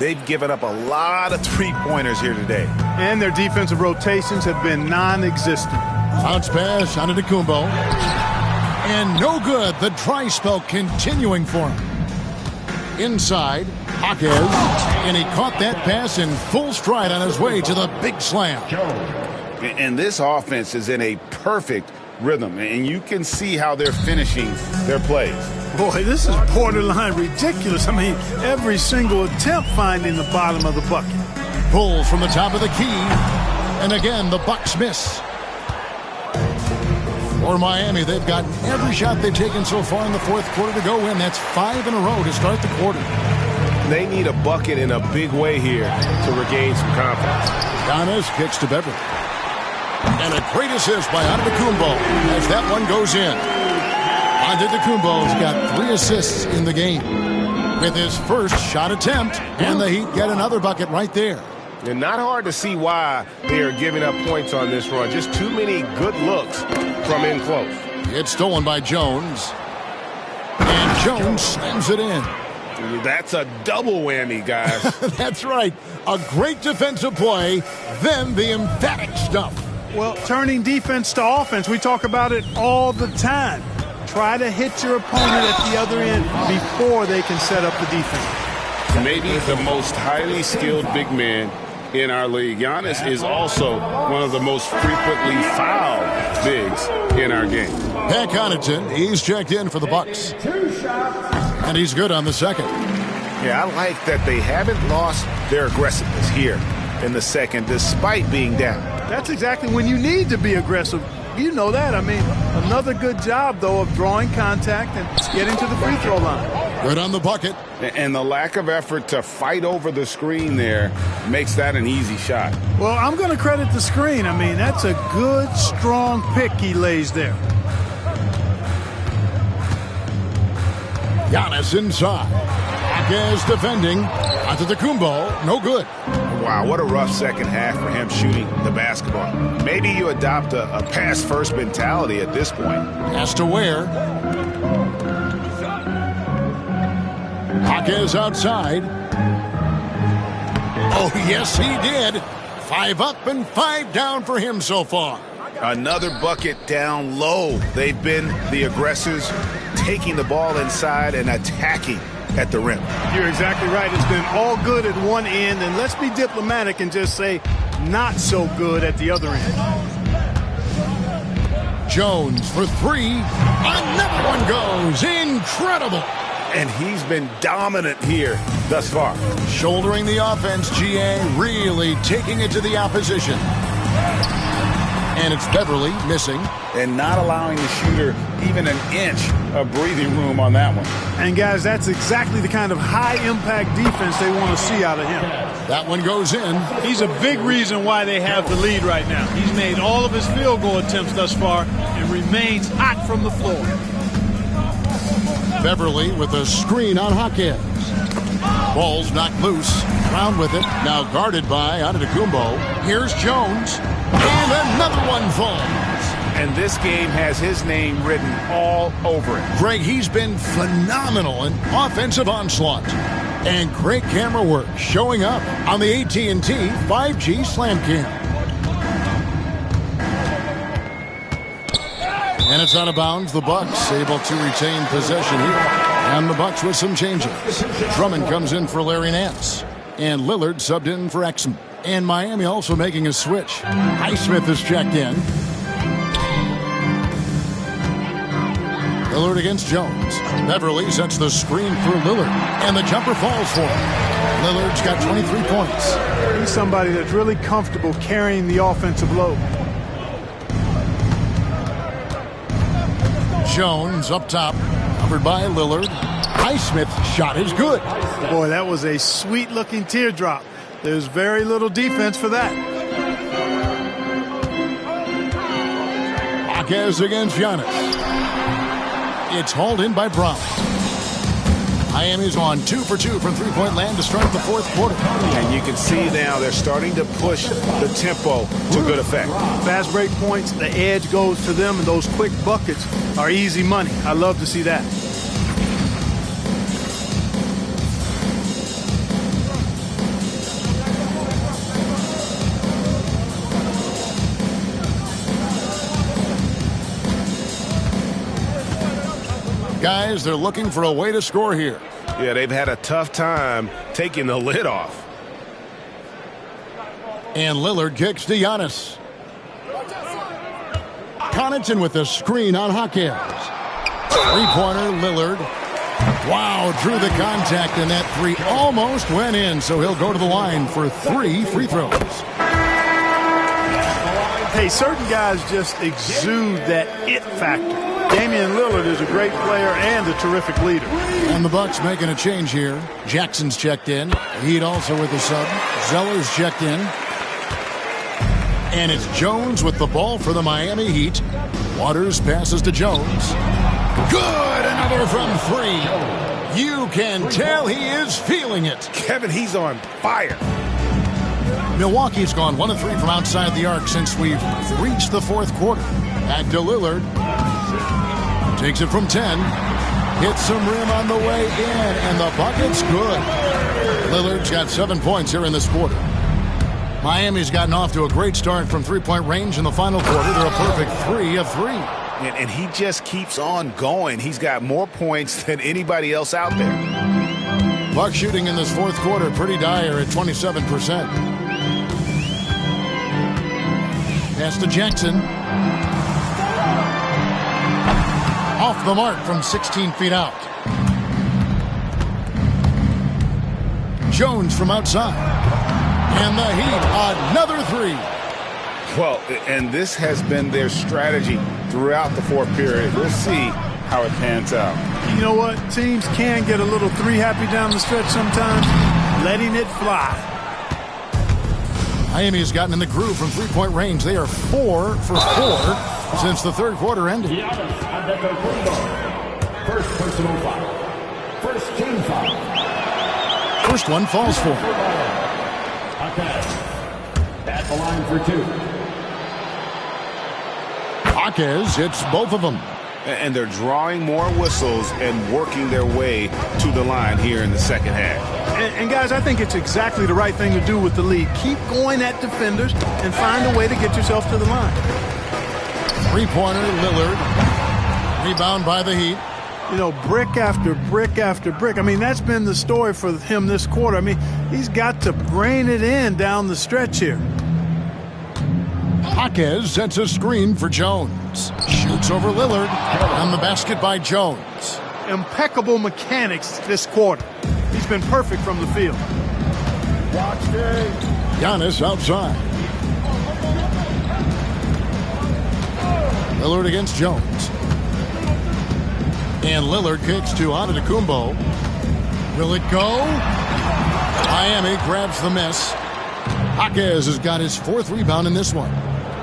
They've given up a lot of three-pointers here today. And their defensive rotations have been non-existent. Bounce pass Antetokounmpo. And no good. The dry spell continuing for him. Inside, Jaquez. And he caught that pass in full stride on his way to the big slam. And this offense is in a perfect rhythm. And you can see how they're finishing their plays. Boy, this is borderline ridiculous. I mean, every single attempt finding the bottom of the bucket. Pulls from the top of the key. And again, the Bucks miss. For Miami, they've gotten every shot they've taken so far in the fourth quarter to go in. That's 5 in a row to start the quarter. They need a bucket in a big way here to regain some confidence. Giannis kicks to Beverly. And a great assist by Antetokounmpo as that one goes in. Antetokounmpo's got 3 assists in the game with his first shot attempt, and the Heat get another bucket right there. And not hard to see why they are giving up points on this run. Just too many good looks from in close. It's stolen by Jones. And Jones slams it in. That's a double whammy, guys. That's right. A great defensive play, then the emphatic stuff. Well, turning defense to offense, we talk about it all the time. Try to hit your opponent at the other end before they can set up the defense. Maybe the most highly skilled big man in our league. Giannis is also one of the most frequently fouled bigs in our game. Pat Connaughton, he's checked in for the Bucks. And he's good on the second. Yeah, I like that they haven't lost their aggressiveness here in the second despite being down. That's exactly when you need to be aggressive. You know that. I mean, another good job, though, of drawing contact and getting to the free throw line. Good on the bucket. And the lack of effort to fight over the screen there makes that an easy shot. Well, I'm going to credit the screen. I mean, that's a good, strong pick he lays there. Giannis inside. Jaquez defending. Antetokounmpo, no good. Wow, what a rough second half for him shooting the basketball. Maybe you adopt a pass-first mentality at this point. Has to Ware. Jaquez outside. Oh, yes, he did. 5 up and 5 down for him so far. Another bucket down low. They've been the aggressors, taking the ball inside and attacking at the rim. You're exactly right. It's been all good at one end, and let's be diplomatic and just say not so good at the other end. Jones for 3. Another one goes. Incredible. And he's been dominant here thus far. Shouldering the offense, GA, really taking it to the opposition. And it's Beverly missing. And not allowing the shooter even an inch of breathing room on that one. And, guys, that's exactly the kind of high-impact defense they want to see out of him. That one goes in. He's a big reason why they have the lead right now. He's made all of his field goal attempts thus far and remains hot from the floor. Beverly with a screen on Jaquez. Ball's knocked loose. Round with it. Now guarded by Antetokounmpo. Here's Jones. And another one falls. And this game has his name written all over it. Greg, he's been phenomenal in offensive onslaught. And great camera work showing up on the AT&T 5G Slam Cam. And it's out of bounds. The Bucks able to retain possession here. And the Bucks with some changes. Drummond comes in for Larry Nance. And Lillard subbed in for Exum. And Miami also making a switch. Highsmith is checked in. Lillard against Jones. Beverly sets the screen for Lillard. And the jumper falls for him. Lillard's got 23 points. He's somebody that's really comfortable carrying the offensive load. Jones up top, covered by Lillard. Highsmith's shot is good. Boy, that was a sweet-looking teardrop. There's very little defense for that. Marquez against Giannis. It's hauled in by Brown. Miami's on 2 for 2 from three-point land to start the fourth quarter. And you can see now they're starting to push the tempo to good effect. Fast break points, the edge goes to them, and those quick buckets are easy money. I love to see that. Guys, they're looking for a way to score here. Yeah, they've had a tough time taking the lid off. And Lillard kicks to Giannis. Connaughton with the screen on Jaquez. Three-pointer, Lillard. Wow, drew the contact, and that three almost went in, so he'll go to the line for 3 free throws. Hey, certain guys just exude that it factor. Damian Lillard is a great player and a terrific leader. And the Bucks making a change here. Jackson's checked in. Heat also with the sub. Zeller's checked in. And it's Jones with the ball for the Miami Heat. Waters passes to Jones. Good! Another from 3. You can tell he is feeling it. Kevin, he's on fire. Milwaukee's gone 1 of 3 from outside the arc since we've reached the fourth quarter. Back to Lillard. Takes it from 10. Hits some rim on the way in, and the bucket's good. Lillard's got 7 points here in this quarter. Miami's gotten off to a great start from three-point range in the final quarter. They're a perfect 3 of 3. And he just keeps on going. He's got more points than anybody else out there. Buck shooting in this fourth quarter pretty dire at 27%. Pass to Jackson. Off the mark from 16 feet out. Jones from outside. And the Heat, another 3. Well, and this has been their strategy throughout the fourth period. We'll see how it pans out. You know what? Teams can get a little 3-happy down the stretch sometimes. Letting it fly. Miami has gotten in the groove from three-point range. They are 4 for 4 since the third quarter ended. First personal foul. First team foul. First one falls for him. At the line for 2. Jaquez hits both of them. And they're drawing more whistles and working their way to the line here in the second half. And guys, I think it's exactly the right thing to do with the lead. Keep going at defenders and find a way to get yourself to the line. Three-pointer, Lillard. Rebound by the Heat. You know, brick after brick after brick. I mean, that's been the story for him this quarter. I mean, he's got to brain it in down the stretch here. Jaquez sets a screen for Jones. Shoots over Lillard. On the basket by Jones. Impeccable mechanics this quarter. He's been perfect from the field. Giannis outside. Lillard against Jones. And Lillard kicks to Antetokounmpo. Will it go? Miami grabs the miss. Jaquez has got his 4th rebound in this one.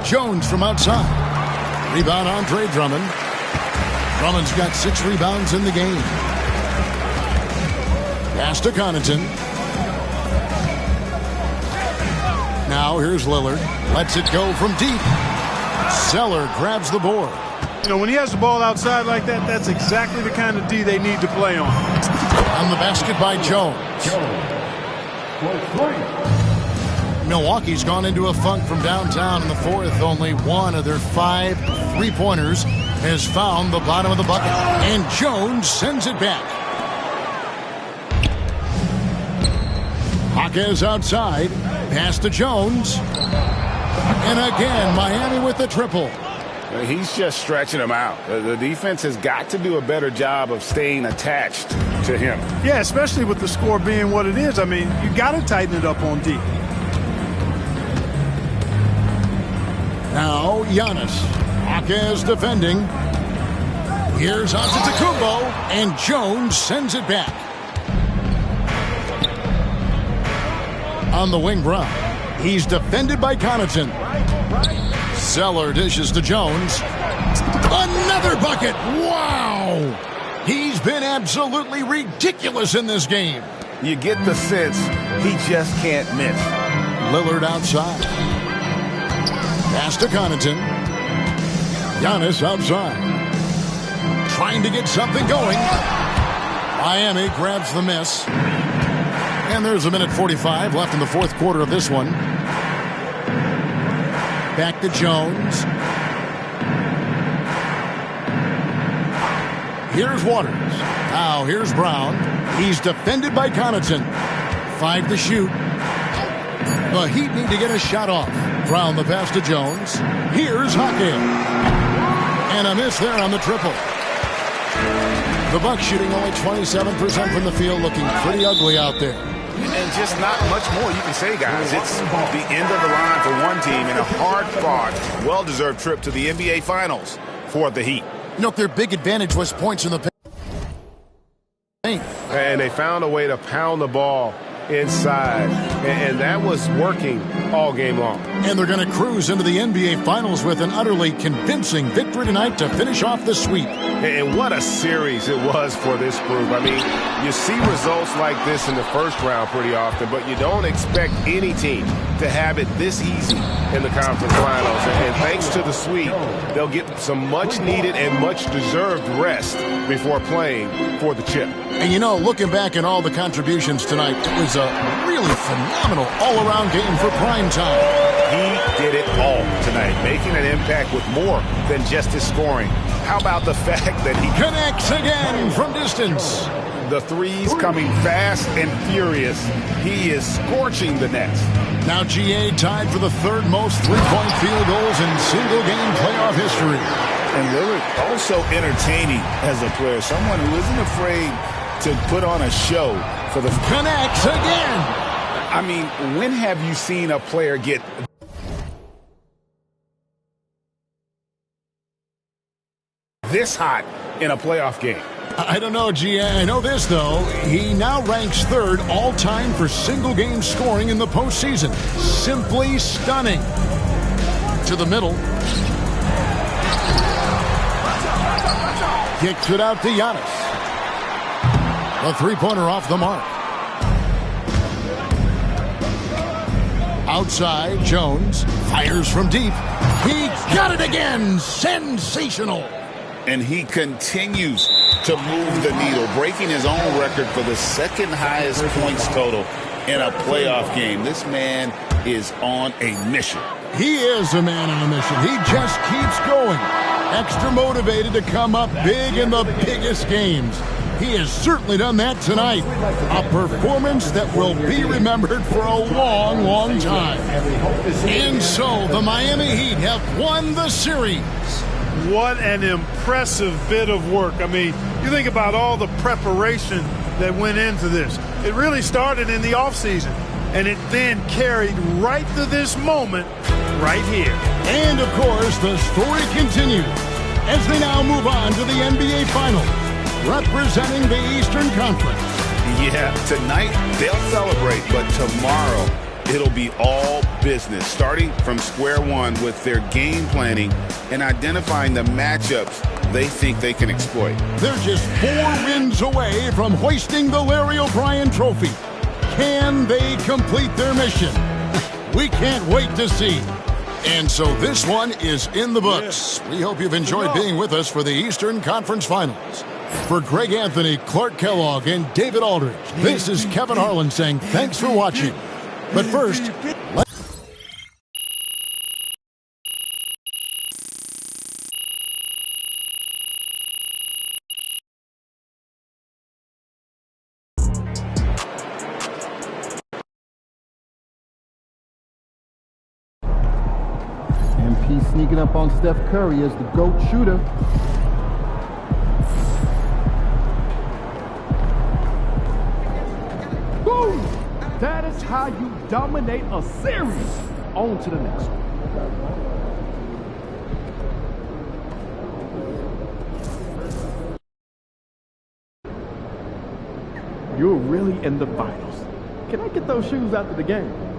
Jones from outside. Rebound Andre Drummond. Drummond's got 6 rebounds in the game. Pass to Connaughton. Now here's Lillard. Lets it go from deep. Zeller grabs the board. You know, when he has the ball outside like that, that's exactly the kind of D they need to play on. On the basket by Jones. Milwaukee's gone into a funk from downtown in the fourth. Only 1 of their 5 3-pointers has found the bottom of the bucket, and Jones sends it back. Jaquez outside, pass to Jones. And again, Miami with the triple. He's just stretching him out. The defense has got to do a better job of staying attached to him. Yeah, especially with the score being what it is. I mean, you got to tighten it up on D. Now, Giannis. Jaquez defending. Here's Antetokounmpo, and Jones sends it back. On the wing, Brown. He's defended by Connaughton. Zeller dishes to Jones. Another bucket! Wow! He's been absolutely ridiculous in this game. You get the sense he just can't miss. Lillard outside. Pass to Connaughton. Giannis outside. Trying to get something going. Miami grabs the miss. And there's a minute 45 left in the fourth quarter of this one. Back to Jones. Here's Waters. Now here's Brown. He's defended by Connaughton. 5 to shoot. The Heat need to get a shot off. Brown the pass to Jones. Here's Jaquez. And a miss there on the triple. The Bucks shooting only 27% from the field, looking pretty ugly out there. And just not much more you can say, guys. It's the end of the line for one team and a hard-fought, well-deserved trip to the NBA Finals for the Heat. You know, their big advantage was points in the paint. And they found a way to pound the ball inside, and that was working all game long. And they're going to cruise into the NBA Finals with an utterly convincing victory tonight to finish off the sweep. And what a series it was for this group. I mean, you see results like this in the first round pretty often, but you don't expect any team to have it this easy in the conference finals. And thanks to the sweep, they'll get some much-needed and much-deserved rest before playing for the chip. And you know, looking back at all the contributions tonight, it was a really phenomenal all-around game for prime time. He did it all tonight, making an impact with more than just his scoring. How about the fact that he connects again from distance? The threes coming fast and furious. He is scorching the nets. Now GA tied for the third most three-point field goals in single-game playoff history. And Lillard also entertaining as a player, someone who isn't afraid to put on a show for the... Connects again! I mean, when have you seen a player get... this hot in a playoff game? I don't know, GA. I know this, though. He now ranks third all-time for single-game scoring in the postseason. Simply stunning. To the middle. Kicks it out to Giannis. The three-pointer off the mark. Outside, Jones fires from deep. He got it again. Sensational. And he continues to move the needle, breaking his own record for the second highest points total in a playoff game. This man is on a mission. He is a man on a mission. He just keeps going. Extra motivated to come up big in the biggest games. He has certainly done that tonight. A performance that will be remembered for a long, long time. And so the Miami Heat have won the series. What an impressive bit of work. I mean, you think about all the preparation that went into this. It really started in the offseason, and it then carried right to this moment right here. And, of course, the story continues as they now move on to the NBA Finals, representing the Eastern Conference. Yeah, tonight they'll celebrate, but tomorrow it'll be all business, starting from square one with their game planning and identifying the matchups they think they can exploit. They're just 4 wins away from hoisting the Larry O'Brien Trophy. Can they complete their mission? We can't wait to see. And so this one is in the books. We hope you've enjoyed being with us for the Eastern Conference Finals. For Greg Anthony, Clark Kellogg, and David Aldridge, this is Kevin Harlan saying thanks for watching. But first, MP sneaking up on Steph Curry as the GOAT shooter. Boom! That is how you dominate a series. On to the next one. You're really in the finals. Can I get those shoes after the game?